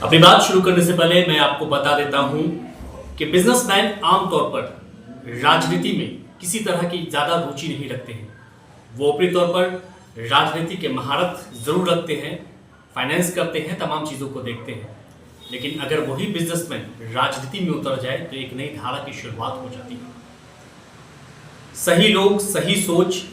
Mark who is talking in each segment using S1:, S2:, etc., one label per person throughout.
S1: अपनी बात शुरू करने से पहले मैं आपको बता देता हूं कि बिजनेसमैन आमतौर पर राजनीति में किसी तरह की ज़्यादा रुचि नहीं रखते हैं। वो ऊपरी तौर पर राजनीति के महारत ज़रूर रखते हैं, फाइनेंस करते हैं, तमाम चीज़ों को देखते हैं। लेकिन अगर वही बिजनेसमैन राजनीति में उतर जाए तो एक नई धारा की शुरुआत हो जाती है। सही लोग, सही सोच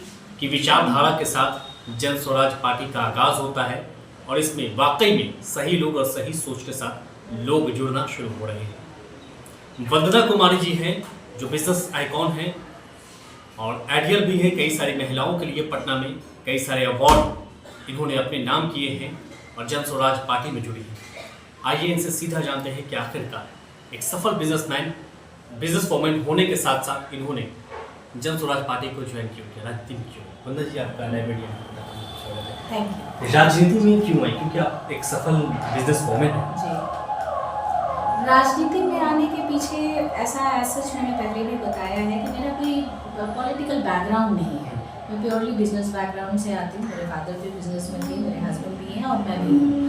S1: की विचारधारा के साथ जन स्वराज पार्टी का आगाज़ होता है और इसमें वाकई में सही लोग और सही सोच के साथ लोग जुड़ना शुरू हो रहे हैं। वंदना कुमारी जी हैं जो बिजनेस आइकॉन हैं और आइडियल भी है कई सारी महिलाओं के लिए। पटना में कई सारे अवार्ड इन्होंने अपने नाम किए हैं और जन स्वराज पार्टी में जुड़ी हैं। आइए इनसे सीधा जानते हैं कि आखिरकार एक सफल बिजनेसमैन, बिजनेस वोमेन होने के साथ साथ इन्होंने जन स्वराज पार्टी को ज्वाइन क्यों किया, राजनीति में क्यों। वंदना जी, आपका लाइब्रेरियन
S2: थैंक यू।
S1: राजनीति में क्यों आई? क्योंकि आप एक सफल बिजनेस वोमेन हैं।
S2: जी, राजनीति में आने के पीछे ऐसा सच मैंने पहले भी बताया है कि मेरा कोई पॉलिटिकल बैकग्राउंड नहीं है। मैं प्योरली बिजनेस बैकग्राउंड से आती हूँ। मेरे फादर भी बिजनेस में थे, मेरे हस्बैंड भी हैं और मैं भी हूँ।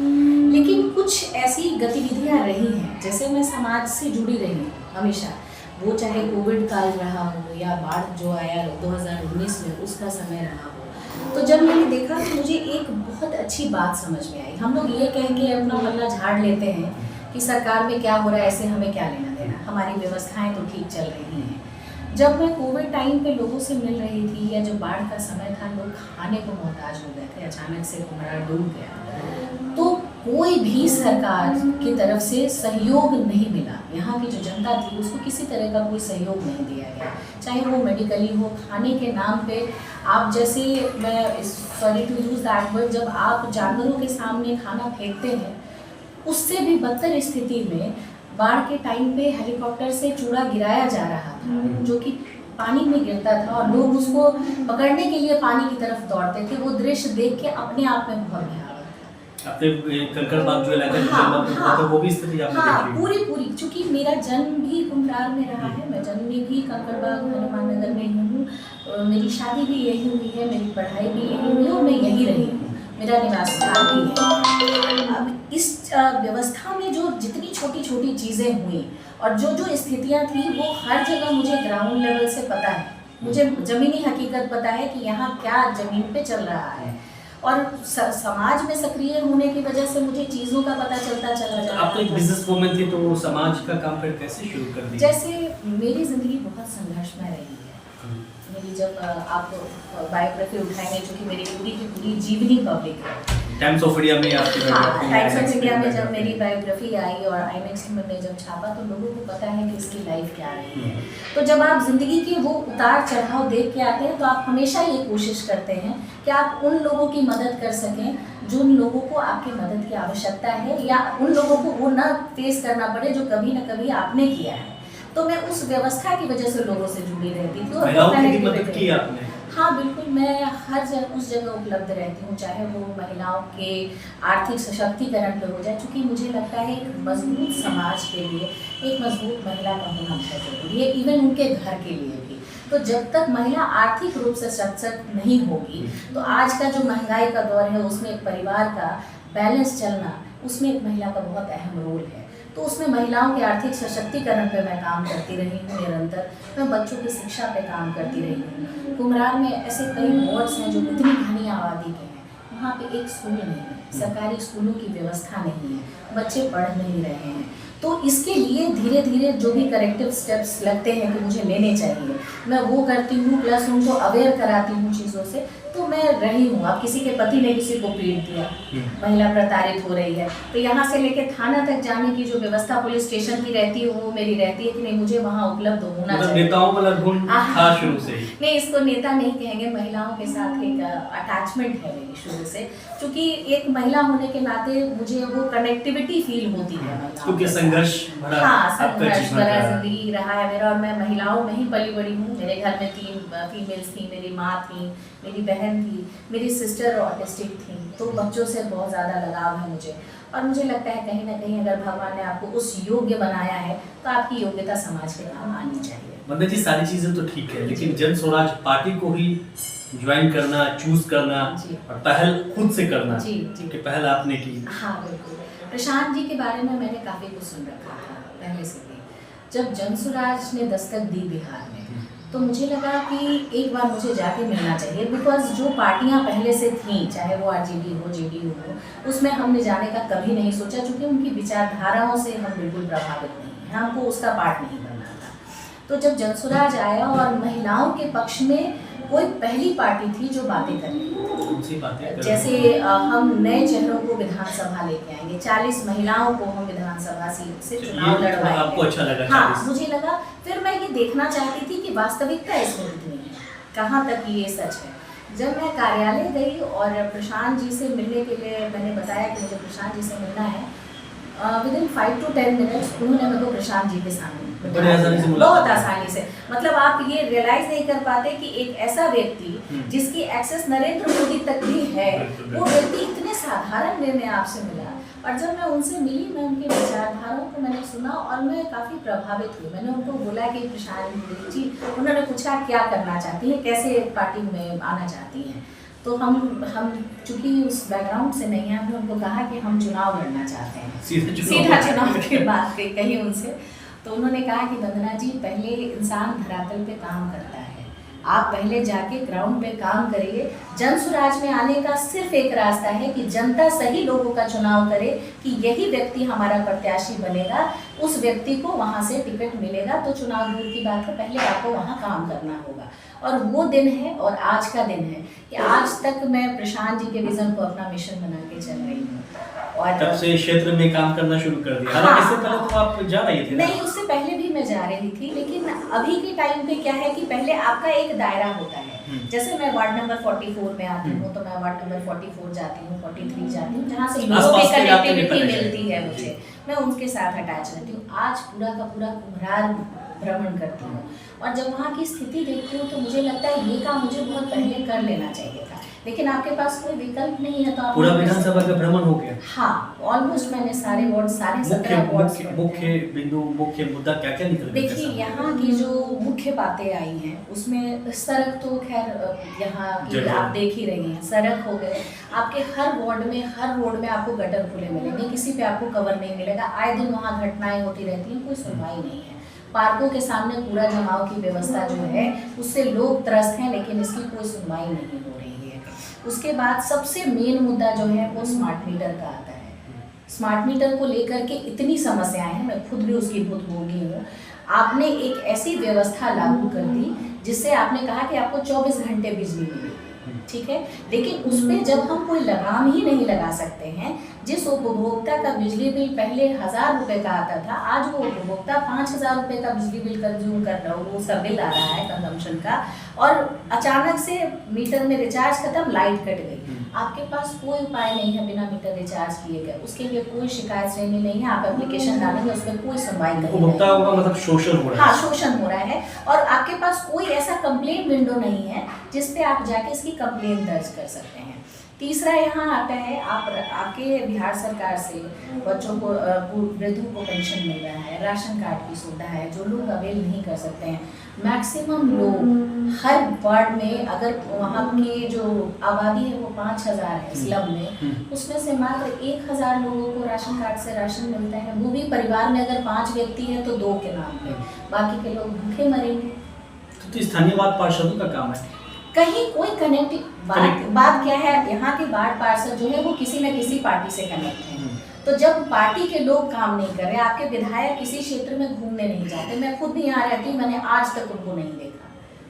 S2: लेकिन कुछ ऐसी गतिविधियाँ रही हैं, जैसे मैं समाज से जुड़ी रही हूँ हमेशा। वो चाहे कोविड काल रहा हो या बाढ़ जो आया 2019 में उसका समय रहा हो, तो जब मैंने देखा तो मुझे एक बहुत अच्छी बात समझ में आई। हम लोग ये कह के अपना पल्ला झाड़ लेते हैं कि सरकार में क्या हो रहा है, ऐसे हमें क्या लेना देना, हमारी व्यवस्थाएं तो ठीक चल रही हैं। जब मैं कोविड टाइम पे लोगों से मिल रही थी या जो बाढ़ का समय था, लोग खाने को मोहताज हो गए थे, अचानक से कुम्हारा डूब गया, तो कोई भी सरकार की तरफ से सहयोग नहीं मिला। यहाँ की जो जनता थी उसको किसी तरह का कोई सहयोग नहीं दिया गया, चाहे वो मेडिकली हो, खाने के नाम पे आप जैसे, मैं sorry to use that word, जब आप जानवरों के सामने खाना फेंकते हैं, उससे भी बदतर स्थिति में बाढ़ के टाइम पे हेलीकॉप्टर से चूड़ा गिराया जा रहा था, जो कि पानी में गिरता था और लोग उसको पकड़ने के लिए पानी की तरफ दौड़ते थे। वो दृश्य देख के अपने आप में बहुत भयावह था।
S1: अपने कंकड़बाग जो इलाका है तो वो भी स्थिति आपने देखी?
S2: पूरी चूँकि मेरा जन्म भी कुम्हरार में रहा है, मैं जन्म में भी कंकड़बाग हनुमान नगर में ही हूँ, मेरी शादी भी यही हुई है, मेरी पढ़ाई भी यही हुई है और मैं यही रही हूँ, मेरा निवास स्थान भी है। अब इस व्यवस्था में जो जितनी छोटी छोटी चीज़ें हुई और जो स्थितियाँ थी, वो हर जगह मुझे ग्राउंड लेवल से पता है। मुझे ज़मीनी हकीकत पता है कि यहाँ क्या ज़मीन पे चल रहा है और समाज में सक्रिय होने की वजह से मुझे चीज़ों का पता चलता चला जा रहा है।
S1: आप तो एक बिजनेस वुमन थी, तो समाज का काम फिर कैसे शुरू कर दिया?
S2: जैसे मेरी ज़िंदगी बहुत संघर्षमय रही है। मेरी जब आप बायोग्राफी उठाएंगे, चूँकि मेरी पूरी की पूरी जीवनी पब्लिक है।
S1: टाइम्स ऑफ इंडिया में आपकी
S2: टाइम्स ऑफ इंडिया में जब मेरी बायोग्राफी आई और आईमेक्स में जब छापा, तो लोगों को पता है कि इसकी लाइफ क्या रही है। तो जब आप ज़िंदगी के वो उतार चढ़ाव देख के आते हैं, तो आप हमेशा ये कोशिश करते हैं कि आप उन लोगों की मदद कर सकें जिन लोगों को आपकी मदद की आवश्यकता है, या उन लोगों को वो न फेस करना पड़े जो कभी न कभी आपने किया है। तो मैं उस व्यवस्था की वजह से लोगों से जुड़ी रहती थी।
S1: महिलाओं की मदद की आपने?
S2: हाँ बिल्कुल, मैं हर जगह उस जगह उपलब्ध रहती हूँ, चाहे वो महिलाओं के आर्थिक सशक्तिकरण पे हो जाए, क्योंकि मुझे लगता है एक मजबूत समाज के लिए एक मजबूत महिला का होना बहुत जरूरी है, इवन उनके घर के लिए भी। तो जब तक महिला आर्थिक रूप से सशक्त नहीं होगी, तो आज का जो महंगाई का दौर है उसमें एक परिवार का बैलेंस चलना, उसमें एक महिला का बहुत अहम रोल है। तो उसमें महिलाओं के आर्थिक सशक्तिकरण पे मैं काम करती रही हूँ निरंतर। मैं बच्चों की शिक्षा पे काम करती रही हूँ। कुम्हरार में ऐसे कई वार्ड्स हैं जो इतनी घनी आबादी के हैं, वहाँ पे एक स्कूल नहीं है, सरकारी स्कूलों की व्यवस्था नहीं है, बच्चे पढ़ नहीं रहे हैं। तो इसके लिए धीरे धीरे जो भी करेक्टिव स्टेप्स लगते हैं कि मुझे लेने चाहिए, मैं वो करती हूँ, प्लस उनको अवेयर कराती हूँ चीज़ों से। तो मैं रही हूँ, अब किसी के पति ने किसी को पीट दिया, महिला प्रताड़ित हो रही है, तो यहाँ से लेके थाना तक जाने की जो व्यवस्था पुलिस स्टेशन की रहती है वो मेरी रहती है कि नहीं, मुझे वहाँ उपलब्ध होना चाहिए।
S1: नेताओं वाला गुण था शुरू से ही?
S2: नहीं, इसको नेता नहीं कहेंगे, महिलाओं के साथ एक अटैचमेंट है मेरी शुरू से, क्योंकि एक महिला होने के नाते मुझे वो कनेक्टिविटी फील होती है
S1: क्योंकि संघर्ष भरा,
S2: हाँ, संघर्ष भरा जिंदगी रहा है मेरा, और मैं महिलाओं में ही पली बड़ी हूँ। मेरे घर में 3 फीमेल्स थी, मेरी माँ थी, मेरी बहन थी, मेरी सिस्टर ऑटिस्टिक थी, तो बच्चों से बहुत ज़्यादा लगाव है मुझे। और मुझे लगता है कहीं ना कहीं अगर भगवान ने आपको उस योग्य बनाया है तो आपकी योग्यता समाज के काम आनी चाहिए।
S1: वंदना जी, सारी चीज़ें तो ठीक है, लेकिन जन स्वराज पार्टी को ही ज्वाइन करना, चूज करना और पहल खुद से करना,
S2: जी, जी।
S1: कि पहल आपने की।
S2: हाँ बिल्कुल, प्रशांत जी के बारे में मैंने काफ़ी कुछ सुन रखा था पहले से भी। जब जनसुराज ने दस्तक दी बिहार में, तो मुझे लगा कि एक बार मुझे जाके मिलना चाहिए, बिकॉज जो पार्टियां पहले से थीं, चाहे वो आरजेडी हो, जेडीयू हो, उसमें हमने जाने का कभी नहीं सोचा, क्योंकि उनकी विचारधाराओं से हम बिल्कुल प्रभावित नहीं हैं, हमको उसका पार्ट नहीं बनना था। तो जब जनसुराज आया और महिलाओं के पक्ष में कोई पहली पार्टी थी जो बातें कर रही थी, जैसे हम नए चेहरों को विधानसभा लेके आएंगे, 40 महिलाओं को हम विधानसभा सीट से चुनाव लड़वाएंगे।
S1: आपको अच्छा लगा?
S2: हाँ, मुझे लगा। फिर मैं ये देखना चाहती थी कि वास्तविकता इसमें कितनी है, कहाँ तक ये सच है। जब मैं कार्यालय गई और प्रशांत जी से मिलने के लिए मैंने बताया कि मुझे प्रशांत जी से मिलना है, विदिन 5 to 10 मिनट्स उन्होंने मेरे को प्रशांत जी के सामने बहुत आसानी से, मतलब आप ये रियलाइज नहीं कर पाते कि एक ऐसा व्यक्ति जिसकी एक्सेस नरेंद्र मोदी तक भी है, वो व्यक्ति इतने साधारण वे में आपसे मिला। और जब मैं उनसे मिली, मैं उनके विचारधाराओं को मैंने सुना और मैं काफ़ी प्रभावित हुई। मैंने उनको बोला कि प्रशांत जी, उन्होंने पूछा क्या करना चाहती हैं, कैसे पार्टी में आना चाहती हैं। तो हम चूँकि उस बैकग्राउंड से नहीं हैं, हमने उनको कहा कि हम चुनाव लड़ना चाहते हैं, सीधा चुनाव की बात कही उनसे। तो उन्होंने कहा कि वंदना जी, पहले इंसान धरातल पे काम करता है, आप पहले जाके ग्राउंड पे काम करिए। जनसुराज में आने का सिर्फ एक रास्ता है कि जनता सही लोगों का चुनाव करे कि यही व्यक्ति हमारा प्रत्याशी बनेगा, उस व्यक्ति को वहाँ से टिकट मिलेगा। तो चुनाव दूर की बात है, पहले आपको वहाँ काम करना होगा। और वो दिन है और आज का दिन है कि आज तक मैं प्रशांत जी के विजन को अपना मिशन बना के चल रही हूँ। और
S1: तब से क्षेत्र में काम करना शुरू कर दिया।
S2: हाँ,
S1: इससे पहले तो आप जा रही थी?
S2: नहीं, उससे पहले भी मैं जा रही थी, लेकिन अभी के टाइम पे क्या है कि पहले आपका एक दायरा होता है। जैसे मैं वार्ड नंबर 44 में आती हूँ, तो मैं वार्ड नंबर 44 जाती हूँ, 43 जाती हूँ, जहाँ से लोगों की कनेक्टिविटी मिलती है मुझे, मैं उनके साथ अटैच रहती हूँ। आज पूरा का पूरा कुम्हरार भ्रमण करती हूँ और जब वहाँ की स्थिति देखती हूँ तो मुझे लगता है ये काम मुझे बहुत पहले कर लेना चाहिए था, लेकिन आपके पास कोई विकल्प नहीं है। तो आप
S1: पूरा विधानसभा का भ्रमण हो गया?
S2: हाँ, ऑलमोस्ट मैंने सारे वार्ड, सारे 17 वार्ड।
S1: मुख्य बिंदु, मुख्य मुद्दा क्या क्या निकल?
S2: देखिए, यहाँ की जो मुख्य बातें आई हैं उसमें सड़क तो खैर यहाँ की आप देख ही रही हैं, सड़क हो गए, आपके हर वार्ड में, हर रोड में आपको गटर खुले मिलेंगे, किसी पे आपको कवर नहीं मिलेगा। आए दिन वहाँ घटनाएं होती रहती हैं, कोई सुनवाई नहीं है। पार्कों के सामने कूड़ा जमाव की व्यवस्था जो है उससे लोग त्रस्त हैं, लेकिन इसकी कोई सुनवाई नहीं हो रही है। उसके बाद सबसे मेन मुद्दा जो है वो स्मार्ट मीटर का आता है। स्मार्ट मीटर को लेकर के इतनी समस्याएं हैं, मैं खुद भी उसकी भुक्तभोगी हूँ। आपने एक ऐसी व्यवस्था लागू कर दी जिससे आपने कहा कि आपको 24 घंटे बिजली मिलेगी, ठीक है, लेकिन उस पर जब हम कोई लगाम ही नहीं लगा सकते हैं, जिस उपभोक्ता का बिजली बिल पहले 1000 रुपये का आता था, आज वो उपभोक्ता 5000 रुपये का बिजली बिल कंज्यूम कर रहा हो, वो उसका बिल आ रहा है कंजम्पशन का, और अचानक से मीटर में रिचार्ज खत्म, लाइट कट गई। आपके पास कोई उपाय नहीं है बिना मीटर रिचार्ज किए गए, उसके लिए कोई शिकायत श्रेणी नहीं है, आप एप्लीकेशन डालेंगे उस पर कोई सुनवाई नहीं।
S1: उपभोक्ताओं का मतलब शोषण हो रहा है।
S2: हाँ, शोषण हो रहा है, और आपके पास कोई ऐसा कंप्लेंट विंडो नहीं है जिस पे आप जाके इसकी कंप्लेंट दर्ज कर सकते हैं। तीसरा यहाँ आता है, आपके बिहार सरकार से बच्चों को, वृद्धों को पेंशन मिल रहा है, राशन कार्ड की सुविधा है, जो लोग अवेल नहीं कर सकते हैं। मैक्सिमम लोग हर वार्ड में, अगर वहाँ की जो आबादी है वो 5000 है स्लम में, उसमें से मात्र 1000 लोगों को राशन कार्ड से राशन मिलता है। वो भी परिवार में अगर 5 व्यक्ति हैं तो 2 के नाम पे, बाकी के लोग भूखे मरेंगे।
S1: तो स्थानीयवाद पार्षदों का काम है,
S2: कहीं कोई कनेक्ट बात क्या है, यहाँ के वार्ड पार्षद जो है वो किसी न किसी पार्टी से कनेक्ट है। तो जब पार्टी के लोग काम नहीं कर रहे, आपके विधायक किसी क्षेत्र में घूमने नहीं जाते, मैं खुद भी यहाँ रहती हूँ, मैंने आज तक उनको नहीं देखा।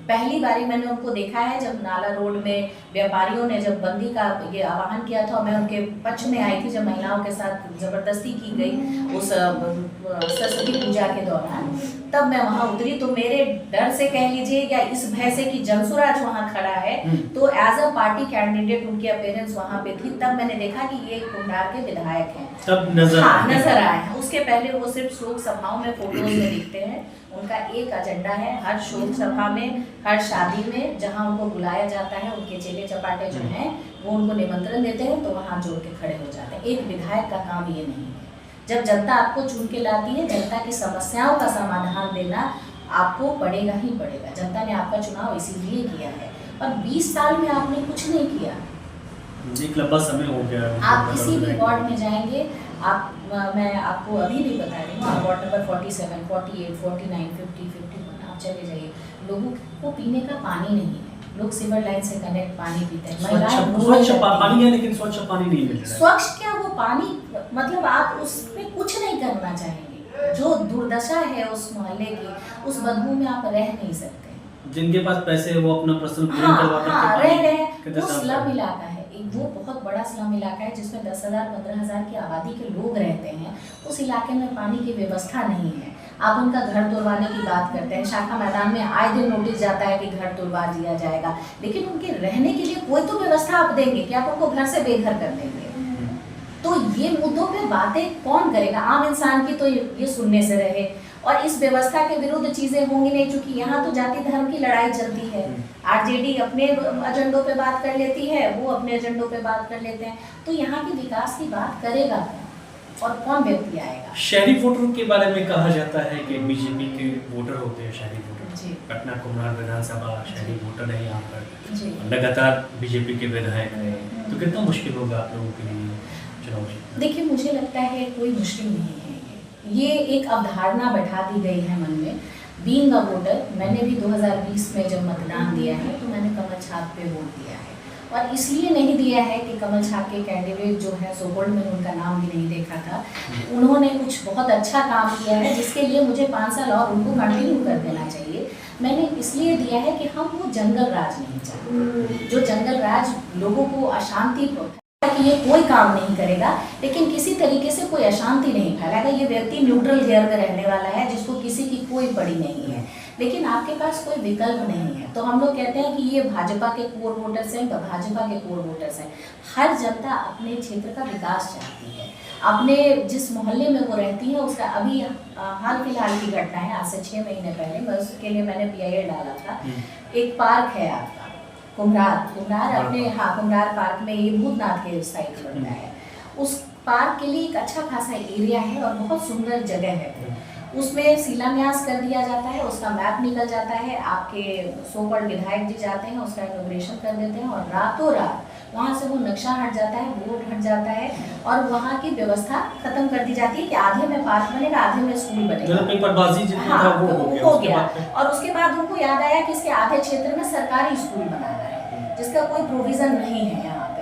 S2: पहली बारी मैंने उनको देखा है जब नाला रोड में व्यापारियों ने जब बंदी का ये आह्वान किया था, मैं उनके पक्ष में आई थी, जब महिलाओं के साथ जबरदस्ती की गई उस सरस्वती पूजा के दौरान, तब मैं वहाँ उतरी। तो मेरे डर से कह लीजिए या इस भय से कि जनसुराज वहाँ खड़ा है, तो एज अ पार्टी कैंडिडेट उनकी अपीयरेंस वहाँ पे थी, तब मैंने देखा कि ये कुम्हरार के विधायक हैं,
S1: तब नजर
S2: आए हैं। उसके पहले वो सिर्फ शोक सभाओं में, फोटोज में दिखते हैं। उनका एक एजेंडा है, हर शोक सभा में, हर शादी में जहाँ उनको बुलाया जाता है, उनके चेले चपाटे जो हैं वो उनको निमंत्रण देते हैं, तो वहाँ जोड़ के खड़े हो जाते हैं। एक विधायक का काम ये नहीं है। जब जनता आपको चुन के लाती है, जनता की समस्याओं का समाधान देना आपको पड़ेगा ही पड़ेगा। जनता ने आपका चुनाव इसीलिए किया है, और 20 साल में आपने कुछ नहीं किया।
S1: एक लंबा समय हो गया है।
S2: आप किसी भी वार्ड में जाएंगे, मैं आपको अभी भी बता रही हूँ, आप वार्ड नंबर 47, 48, 49, 50, 51 आप चले जाइए, लोगों को पीने का पानी नहीं है। लोग सीवर लाइन से कनेक्ट पानी पीते हैं।
S1: स्वच्छ पानी है, लेकिन स्वच्छ पानी नहीं मिल रहा है।
S2: स्वच्छ क्या, वो पानी मतलब आप उसमें कुछ नहीं करना चाहेंगे। जो दुर्दशा है उस मोहल्ले की, उस बदबू में आप रह नहीं सकते।
S1: जिनके पास पैसे है वो अपना पर्सनल क्लीन करवा करके
S2: हाँ, रह रहे हैं।
S1: कितना
S2: वो
S1: साफ
S2: स्लम
S1: करते हैं।
S2: इलाका है, एक वो बहुत बड़ा स्लम इलाका है जिसमें 10,000 15,000 की आबादी के लोग रहते हैं। उस इलाके में पानी की व्यवस्था नहीं है। आप उनका घर तुड़वाने की बात करते हैं, शाखा मैदान में आए दिन नोटिस जाता है कि घर तुड़वा दिया जाएगा, लेकिन उनके रहने के लिए कोई तो व्यवस्था आप देंगे कि आप उनको घर से बेघर कर देंगे। तो ये मुद्दों पे बातें कौन करेगा? आम इंसान की तो ये सुनने से रहे, और इस व्यवस्था के विरुद्ध चीजें होंगी नहीं, क्योंकि यहाँ तो जाति धर्म की लड़ाई चलती है। आरजेडी अपने एजेंडों पे बात कर लेती है, वो अपने एजेंडों पे बात कर लेते हैं। तो यहाँ की विकास की बात करेगा कौन, और कौन व्यक्ति आएगा?
S1: शहरी वोटरों के बारे में कहा जाता है कि बीजेपी के वोटर होते हैं शहरी वोटर।
S2: जी।
S1: पटना कुम्हरार विधानसभा शहरी वोटर है यहाँ पर,
S2: जी।
S1: लगातार बीजेपी के विधायक हैं, तो कितना मुश्किल होगा आप लोगों के लिए चुनाव जीतना?
S2: देखिए, मुझे लगता है कोई मुश्किल नहीं है। ये एक अवधारणा बैठा दी गई है मन में। बीइंग अ वोटर, मैंने भी 2020 में जब मतदान दिया है तो मैंने कमल छाप पे वोट दिया है, और इसलिए नहीं दिया है कि कमल छाप के कैंडिडेट जो है सोपोल्ड में उनका नाम भी नहीं देखा था। उन्होंने कुछ बहुत अच्छा काम किया है जिसके लिए मुझे 5 साल और उनको कंटिन्यू कर देना चाहिए। मैंने इसलिए दिया है कि हम वो जंगल राज नहीं चाहते, जो जंगल राज लोगों को अशांति कि ये कोई काम नहीं करेगा, लेकिन किसी तरीके से कोई अशांति नहीं फैलाएगा। ये व्यक्ति न्यूट्रल गियर में रहने वाला है, जिसको किसी की कोई पड़ी नहीं है, लेकिन आपके पास कोई विकल्प नहीं है। तो हम लोग कहते हैं कि ये भाजपा के कोर वोटर्स हैं, भाजपा के कोर वोटर्स हैं। हर जनता अपने क्षेत्र का विकास चाहती है, अपने जिस मोहल्ले में वो रहती है उसका। अभी हाल फिलहाल की घटना है, आज से 6 महीने पहले, मैं उसके लिए मैंने PIL डाला था। एक पार्क है आपका कुम्हरार अपने, हाँ, कुम्हरार पार्क में, ये भूतनाथ के साइड पड़ता है। उस पार्क के लिए एक अच्छा खासा एरिया है और बहुत सुंदर जगह है। उसमें शिलान्यास कर दिया जाता है, उसका मैप निकल जाता है, आपके सोपड़ विधायक जी जाते हैं, उसका इनॉग्रेशन कर देते हैं, और रातों रात वहाँ से वो नक्शा हट जाता है, बोर्ड हट जाता है, और वहाँ की व्यवस्था खत्म कर दी जाती है कि आधे में पार्क बनेगा, आधे में स्कूल बनेगा।
S1: हाँ,
S2: हो गया। और उसके बाद उनको याद आया कि इसके आधे क्षेत्र में सरकारी स्कूल बनाना है, जिसका कोई प्रोविजन नहीं है यहाँ पे।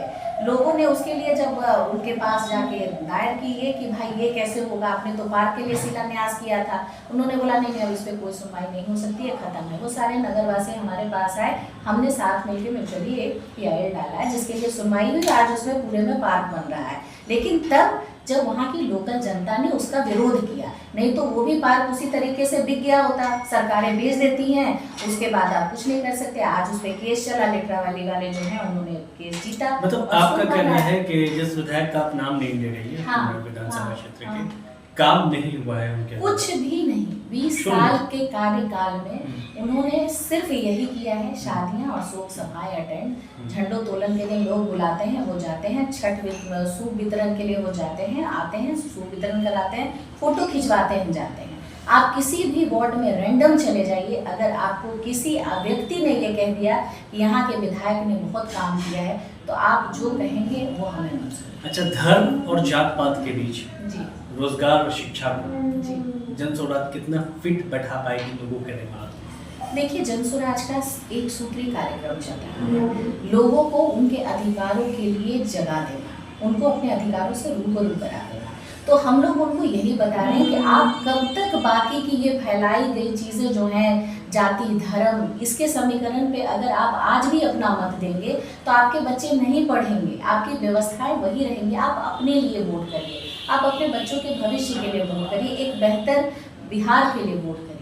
S2: लोगों ने उसके लिए जब उनके पास जाके दायर की ये कि भाई ये कैसे होगा, आपने तो पार्क के लिए शिलान्यास किया था, उन्होंने बोला नहीं, अब इस पर कोई सुनवाई नहीं हो सकती है, खत्म है। वो सारे नगरवासी हमारे पास आए, हमने साथ मिलकर म्यूचुअली एक PIL डाला है जिसके लिए सुनवाई हुई। आज उसमें पूरे में पार्क बन रहा है, लेकिन तब जब वहाँ की लोकल जनता ने उसका विरोध किया, नहीं तो वो भी पार्क उसी तरीके से बिक गया होता। सरकारें बेच देती हैं, उसके बाद आप कुछ नहीं कर सकते। आज उस पर केस चला, लिटरावाली वाले जो है उन्होंने केस जीता।
S1: मतलब आपका कहना है कि जिस विधायक का आप नाम नहीं ले रही है,
S2: हाँ,
S1: विधानसभा क्षेत्र के काम नहीं हुआ है उनके,
S2: कुछ भी नहीं। 20 साल के कार्यकाल में उन्होंने सिर्फ यही किया है, शादियां और शोक सभाएं अटेंड, झंडोत्तोलन के लिए लोग बुलाते हैं, वो जाते हैं, छठ सूप वितरण के लिए वो जाते हैं, आते हैं, सूप वितरण कराते हैं, फोटो खिंचवाते हैं, जाते हैं। आप किसी भी वार्ड में रैंडम चले जाइए, अगर आपको किसी व्यक्ति ने ये कह दिया कि यहाँ के विधायक ने बहुत काम किया है, तो आप जो कहेंगे वो हमें मंजूर।
S1: अच्छा, धर्म और जात पात के बीच
S2: जी,
S1: रोजगार और शिक्षा को
S2: जी,
S1: जनस्वराज कितना फिट बैठा पाएगी लोगों के दिमाग में?
S2: देखिए, जनस्वराज का एक सूत्री कार्यक्रम चल रहा है, लोगों को उनके अधिकारों के लिए जगा देना, उनको अपने अधिकारों से रूबरू करा देना। तो हम लोग उनको यही बता रहे हैं कि आप कब तक बाकी की ये फैलाई गई चीज़ें जो हैं, जाति धर्म, इसके समीकरण पे अगर आप आज भी अपना मत देंगे तो आपके बच्चे नहीं पढ़ेंगे, आपकी व्यवस्थाएं वही रहेंगी। आप अपने लिए वोट करिए, आप अपने बच्चों के भविष्य के लिए वोट करिए, एक बेहतर बिहार के लिए वोट करिए।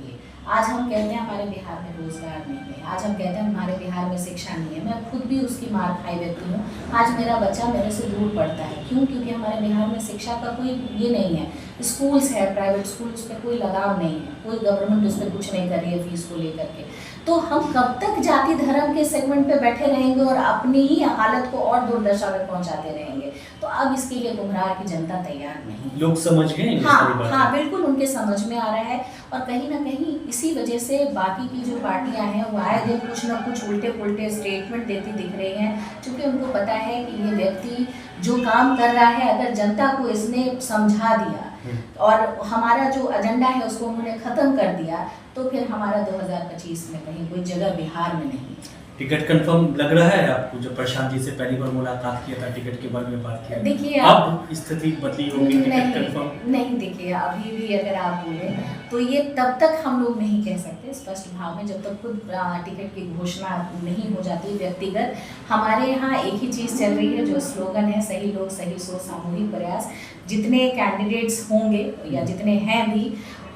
S2: आज हम कहते हैं हमारे बिहार में रोजगार नहीं है, आज हम कहते हैं हमारे बिहार में शिक्षा नहीं है। मैं खुद भी उसकी मार खाई व्यक्ति हूँ। आज मेरा बच्चा मेरे से दूर पढ़ता है, क्यों? क्योंकि हमारे बिहार में शिक्षा का कोई ये नहीं है। स्कूल्स है, प्राइवेट स्कूल, उस पर कोई लगाव नहीं है, कोई गवर्नमेंट उस पर कुछ नहीं कर रही है फीस को लेकर के। तो हम कब तक जाति धर्म के सेगमेंट पे बैठे रहेंगे और अपनी ही हालत को और दुर्दशा में पहुंचाते रहेंगे। तो अब इसके लिए कुम्हरार की जनता तैयार नहीं।
S1: लोग समझ गए ये सारी बातें?
S2: हाँ, बिल्कुल उनके समझ में आ रहा है। और कहीं ना कहीं इसी वजह से बाकी की जो पार्टियां हैं वो आए दिन कुछ ना कुछ उल्टे पुल्टे स्टेटमेंट देती दिख रही हैं, क्योंकि उनको पता है कि ये व्यक्ति जो काम कर रहा है, अगर जनता को इसने समझा दिया और हमारा जो एजेंडा है उसको उन्होंने ख़त्म कर दिया, तो फिर हमारा 2025 में कहीं कोई जगह बिहार में नहीं।
S1: टिकट कंफर्म लग रहा है आपको? जब प्रशांत जी से पहली बार मुलाकात किया था, टिकट के बारे में बात किया,
S2: देखिए
S1: अब स्थिति बदली होगी? टिकट कंफर्म
S2: नहीं, देखिए अभी भी अगर आप बोले तो ये तब तक हम लोग नहीं कह सकते स्पष्ट भाव में, जब तक खुद टिकट की घोषणा नहीं हो जाती व्यक्तिगत। हमारे यहाँ एक ही चीज़ चल रही है, जो स्लोगन है सही लोग सही सोच सामूहिक प्रयास। जितने कैंडिडेट्स होंगे या जितने हैं भी,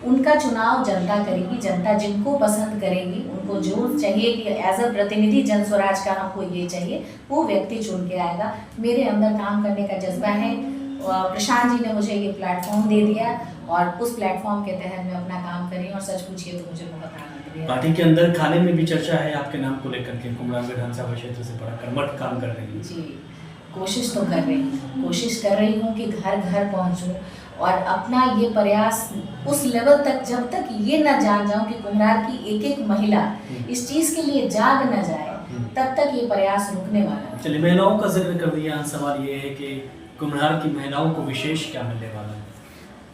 S2: उनका चुनाव जनता करेगी। जनता जिनको पसंद करेगी, उनको जो चाहिए कि एज अ प्रतिनिधि जन स्वराज का हमको ये चाहिए, वो व्यक्ति चुन के आएगा। मेरे अंदर काम करने का जज्बा है। प्रशांत जी ने मुझे ये प्लेटफॉर्म दे दिया और उस प्लेटफॉर्म के तहत मैं अपना काम करी, और सच पूछिए तो मुझे बहुत आनंद भी है।
S1: पार्टी के अंदर खाने में भी चर्चा है आपके नाम को लेकर के, कुम्हरार विधानसभा क्षेत्र से बड़ा कर्मठ काम कर रही है।
S2: जी, कोशिश तो कर रही हूँ, कोशिश कर रही हूँ कि घर घर पहुँचूँ और अपना ये प्रयास उस लेवल तक, जब तक ये न जान जाऊं कि कुम्हरार की एक एक महिला इस चीज़ के लिए जाग न जाए, तब तक ये प्रयास रुकने वाला है।
S1: चलिए, महिलाओं का जिक्र कर दिया। सवाल ये है कि कुम्हरार की महिलाओं को विशेष क्या मिलने वाला है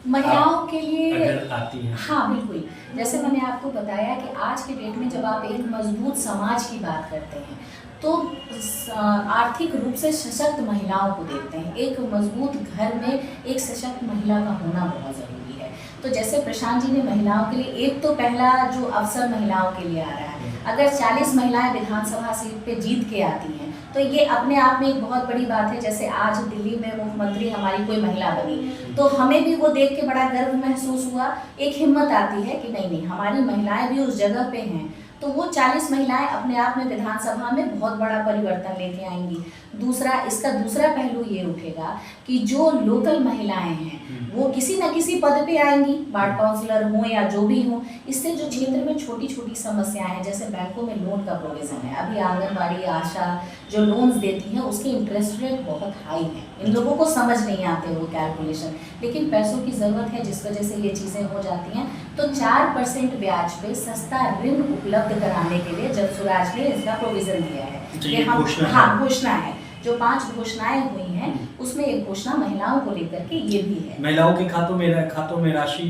S2: महिलाओं के लिए?
S1: अगर आती है।
S2: हाँ बिल्कुल, जैसे मैंने आपको बताया कि आज के डेट में जब आप एक मजबूत समाज की बात करते हैं तो आर्थिक रूप से सशक्त महिलाओं को देखते हैं। एक मजबूत घर में एक सशक्त महिला का होना बहुत ज़रूरी है। तो जैसे प्रशांत जी ने महिलाओं के लिए एक तो पहला जो अवसर महिलाओं के लिए आ रहा है, अगर 40 महिलाएं विधानसभा सीट पे जीत के आती हैं तो ये अपने आप में एक बहुत बड़ी बात है। जैसे आज दिल्ली में मुख्यमंत्री हमारी कोई महिला बनी, तो हमें भी वो देख के बड़ा गर्व महसूस हुआ, एक हिम्मत आती है कि नहीं नहीं हमारी महिलाएं भी उस जगह पे हैं। तो वो 40 महिलाएं अपने आप में विधानसभा में बहुत बड़ा परिवर्तन लेके आएंगी। दूसरा, इसका दूसरा पहलू ये उठेगा कि जो लोकल महिलाएं हैं वो किसी न किसी पद पे आएंगी, वार्ड काउंसलर हों या जो भी हों। इससे जो क्षेत्र में छोटी छोटी समस्याएं हैं, जैसे बैंकों में लोन का प्रोविज़न है, अभी आंगनबाड़ी आशा जो लोन्स देती हैं उसके इंटरेस्ट रेट बहुत हाई है। इन लोगों को समझ नहीं आते वो कैलकुलेशन, लेकिन पैसों की ज़रूरत है जिस वजह से ये चीज़ें हो जाती हैं। तो 4% ब्याज पे सस्ता ऋण उपलब्ध कराने के लिए जन स्वराज ने इसका प्रोविज़न दिया है। हाँ, घोषणा है। जो 5 घोषणाएं हुई हैं उसमें एक घोषणा महिलाओं को लेकर के ये भी है।
S1: महिलाओं के खातों में राशि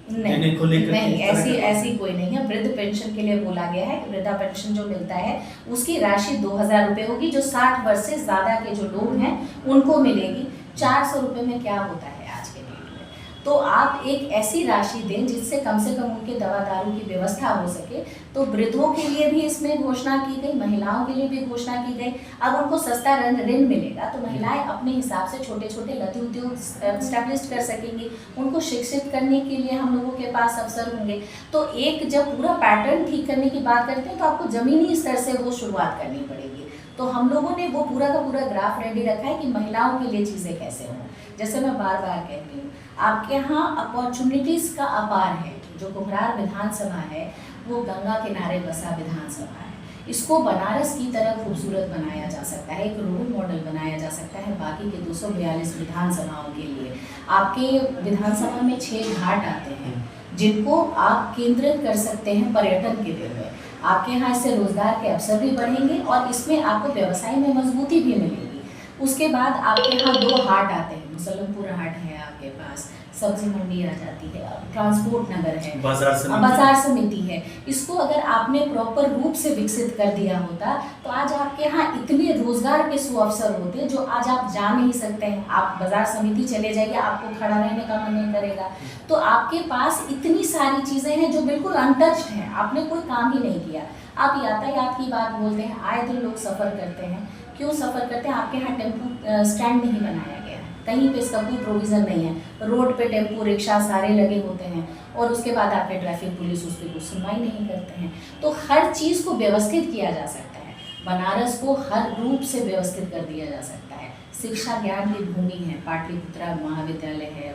S1: देने को लेकर
S2: नहीं, ऐसी कोई नहीं है। वृद्ध पेंशन के लिए बोला गया है कि वृद्धा पेंशन जो मिलता है उसकी राशि 2000 रुपये होगी। जो 60 वर्ष से ज़्यादा के जो लोग हैं उनको मिलेगी। 400 रुपये में क्या होता है आज के डेट में? तो आप एक ऐसी राशि दें जिससे कम से कम उनके दवा दारू की व्यवस्था हो सके। तो वृद्धों के लिए भी इसमें घोषणा की गई, महिलाओं के लिए भी घोषणा की गई। अब उनको सस्ता ऋण मिलेगा तो महिलाएं अपने हिसाब से छोटे छोटे लघु उद्योग स्टैब्लिश कर सकेंगी। उनको शिक्षित करने के लिए हम लोगों के पास अवसर होंगे। तो एक जब पूरा पैटर्न ठीक करने की बात करते हैं तो आपको ज़मीनी स्तर से वो शुरुआत करनी पड़ेगी। तो हम लोगों ने वो पूरा का पूरा ग्राफ रेडी रखा है कि महिलाओं के लिए चीज़ें कैसे हों। जैसे मैं बार बार कहती हूँ, आपके यहाँ अपॉर्चुनिटीज़ का अपार है। जो कुम्हरार विधानसभा है वो गंगा किनारे बसा विधानसभा है। इसको बनारस की तरह खूबसूरत बनाया जा सकता है, एक रोल मॉडल बनाया जा सकता है बाकी के 242 विधानसभाओं के लिए। आपके विधानसभा में 6 घाट आते हैं जिनको आप केंद्रित कर सकते हैं पर्यटन के लिए में। आपके यहाँ इससे रोजगार के अवसर भी बढ़ेंगे और इसमें आपको व्यवसाय में मजबूती भी मिलेगी। उसके बाद आपके यहाँ 2 हाट आते हैं। मुसलमपुर हाट है आपके पास, सब्जी मंडी आ जाती है, ट्रांसपोर्ट नगर है, बाजार समिति है। इसको अगर आपने प्रॉपर रूप से विकसित कर दिया होता तो आज आपके यहाँ इतने रोजगार के सुअवसर होते जो आज आप जा नहीं सकते हैं। आप बाजार समिति चले जाइए, आपको खड़ा रहने का मन नहीं करेगा। तो आपके पास इतनी सारी चीज़ें हैं जो बिल्कुल अनटच्ड हैं, आपने कोई काम ही नहीं किया। आप यातायात की बात बोलते हैं, आए दिन लोग सफ़र करते हैं। क्यों सफ़र करते हैं? आपके यहाँ टेम्पू स्टैंड नहीं बनाया गया है, कहीं पे इसका कोई प्रोविज़न नहीं है। रोड पे टेम्पू रिक्शा सारे लगे होते हैं और उसके बाद आपके ट्रैफिक पुलिस उस पर कुछ सुनवाई नहीं करते हैं। तो हर चीज़ को व्यवस्थित किया जा सकता है। बनारस को हर रूप से व्यवस्थित कर दिया जा सकता है। शिक्षा ज्ञान की भूमि है। पाटलिपुत्रा महाविद्यालय है,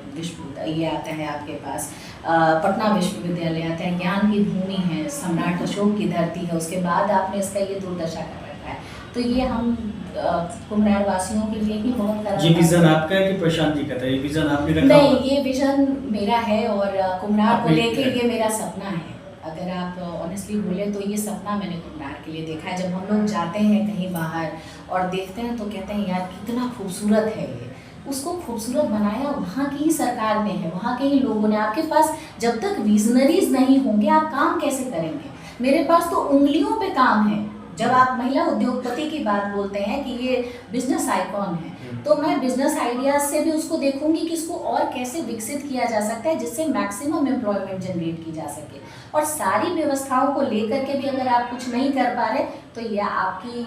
S2: ये आता है आपके पास, पटना विश्वविद्यालय आता है, ज्ञान की भूमि है, सम्राट अशोक की धरती है। उसके बाद आपने इसका ये दुर्दशा कर रखा है। तो ये हम कुम्हरार वासियों के लिए भी बहुत खराब।
S3: ये विजन आपका है कि प्रशांत जी का था? ये विजन आपने रखा?
S2: नहीं, ये विजन मेरा है और कुम्हरार को लेके ये मेरा सपना है। अगर आप ऑनेस्टली बोले तो ये सपना मैंने कुम्हरार के लिए देखा है। जब हम लोग जाते हैं कहीं बाहर और देखते हैं तो कहते हैं यार कितना खूबसूरत है ये। उसको खूबसूरत बनाया वहाँ की ही सरकार ने है, वहाँ के ही लोगों ने। आपके पास जब तक विजनरीज नहीं होंगे आप काम कैसे करेंगे? मेरे पास तो उंगलियों पे काम है। जब आप महिला उद्योगपति की बात बोलते हैं कि ये बिजनेस आइकॉन है, तो मैं बिजनेस आइडियाज से भी उसको देखूंगी कि इसको और कैसे विकसित किया जा सकता है जिससे मैक्सिमम एम्प्लॉयमेंट जनरेट की जा सके। और सारी व्यवस्थाओं को लेकर के भी अगर आप कुछ नहीं कर पा रहे तो यह आपकी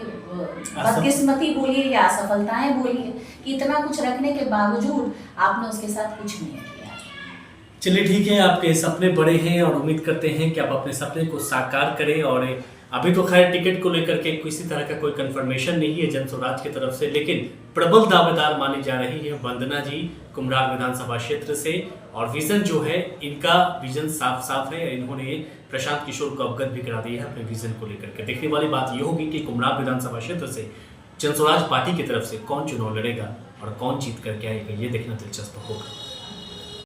S2: बदकिस्मती बोलिए या असफलताएं बोलिए कि इतना कुछ रखने के बावजूद आपने उसके साथ कुछ नहीं किया।
S1: चलिए ठीक है, आपके सपने बड़े हैं और उम्मीद करते हैं कि आप अपने सपने को साकार करें। और अभी तो खैर टिकट को लेकर के किसी तरह का कोई कंफर्मेशन नहीं है जन स्वराज की तरफ से, लेकिन प्रबल दावेदार मानी जा रही है वंदना जी कुम्हरार विधानसभा क्षेत्र से। और विजन जो है, इनका विजन साफ साफ है। इन्होंने प्रशांत किशोर को अवगत भी करा दिया है अपने विजन को लेकर के। देखने वाली बात यह होगी कि कुम्हरार विधानसभा क्षेत्र से जन स्वराज पार्टी की तरफ से कौन चुनाव लड़ेगा और कौन जीत करके आएगा, ये देखना दिलचस्प होगा।